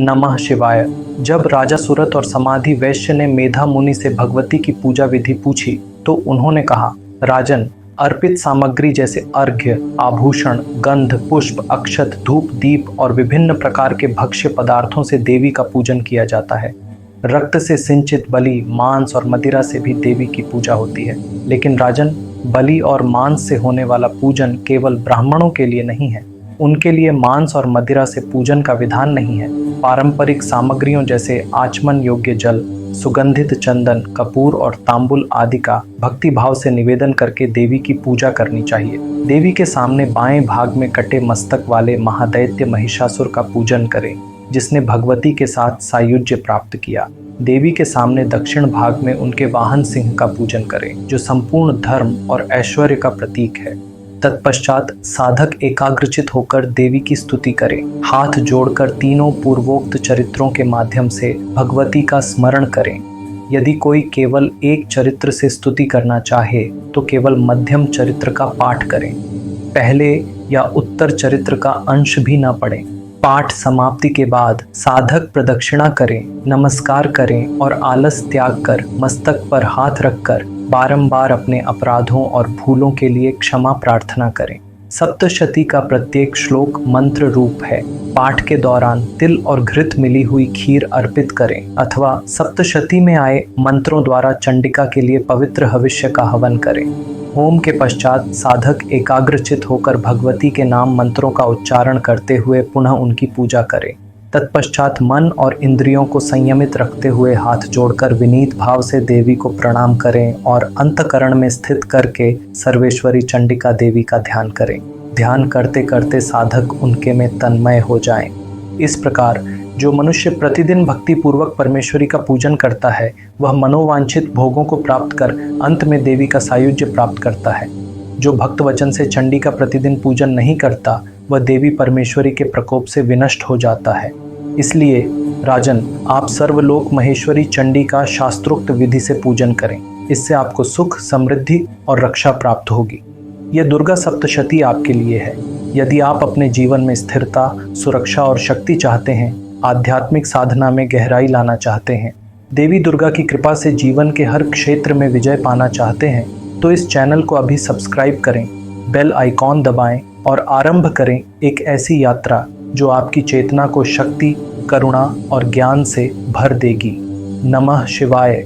नमः शिवाय। जब राजा सुरत और समाधि वैश्य ने मेधा मुनि से भगवती की पूजा विधि पूछी तो उन्होंने कहा, राजन, अर्पित सामग्री जैसे अर्घ्य, आभूषण, गंध, पुष्प, अक्षत, धूप, दीप और विभिन्न प्रकार के भक्ष्य पदार्थों से देवी का पूजन किया जाता है। रक्त से सिंचित बलि, मांस और मदिरा से भी देवी की पूजा होती है। लेकिन राजन, बलि और मांस से होने वाला पूजन केवल ब्राह्मणों के लिए नहीं है। उनके लिए मांस और मदिरा से पूजन का विधान नहीं है। पारंपरिक सामग्रियों जैसे आचमन योग्य जल, सुगंधित चंदन, कपूर और तांबुल आदि का भक्ति भाव से निवेदन करके देवी की पूजा करनी चाहिए। देवी के सामने बाएं भाग में कटे मस्तक वाले महादैत्य महिषासुर का पूजन करें, जिसने भगवती के साथ सायुज्य प्राप्त किया। देवी के सामने दक्षिण भाग में उनके वाहन सिंह का पूजन करें, जो संपूर्ण धर्म और ऐश्वर्य का प्रतीक है। तत्पश्चात साधक एकाग्रचित होकर देवी की स्तुति करें। हाथ जोड़कर तीनों पूर्वोक्त चरित्रों के माध्यम से भगवती का स्मरण करें। यदि कोई केवल एक चरित्र से स्तुति करना चाहे तो केवल मध्यम चरित्र का पाठ करें। पहले या उत्तर चरित्र का अंश भी न पढ़ें। पाठ समाप्ति के बाद साधक प्रदक्षिणा करें, नमस्कार करें और आलस त्याग कर मस्तक पर हाथ रखकर बारंबार अपने अपराधों और भूलों के लिए क्षमा प्रार्थना करें। सप्तशती का प्रत्येक श्लोक मंत्र रूप है। पाठ के दौरान तिल और घृत मिली हुई खीर अर्पित करें अथवा सप्तशती में आए मंत्रों द्वारा चंडिका के लिए पवित्र हविष्य का हवन करें। होम के पश्चात साधक एकाग्रचित होकर भगवती के नाम मंत्रों का उच्चारण करते हुए पुनः उनकी पूजा करें। तत्पश्चात मन और इंद्रियों को संयमित रखते हुए हाथ जोड़कर विनीत भाव से देवी को प्रणाम करें और अंतःकरण में स्थित करके सर्वेश्वरी चंडिका देवी का ध्यान करें। ध्यान करते करते साधक उनके में तन्मय हो जाएं। इस प्रकार जो मनुष्य प्रतिदिन भक्ति पूर्वक परमेश्वरी का पूजन करता है, वह मनोवांछित भोगों को प्राप्त कर अंत में देवी का सायुज्य प्राप्त करता है। जो भक्त वचन से चंडी का प्रतिदिन पूजन नहीं करता, वह देवी परमेश्वरी के प्रकोप से विनष्ट हो जाता है। इसलिए राजन, आप सर्वलोक महेश्वरी चंडी का शास्त्रोक्त विधि से पूजन करें। इससे आपको सुख, समृद्धि और रक्षा प्राप्त होगी। यह दुर्गा सप्तशती आपके लिए है। यदि आप अपने जीवन में स्थिरता, सुरक्षा और शक्ति चाहते हैं, आध्यात्मिक साधना में गहराई लाना चाहते हैं, देवी दुर्गा की कृपा से जीवन के हर क्षेत्र में विजय पाना चाहते हैं, तो इस चैनल को अभी सब्सक्राइब करें, बेल आइकॉन दबाएं और आरंभ करें एक ऐसी यात्रा जो आपकी चेतना को शक्ति, करुणा और ज्ञान से भर देगी। नमः शिवाय।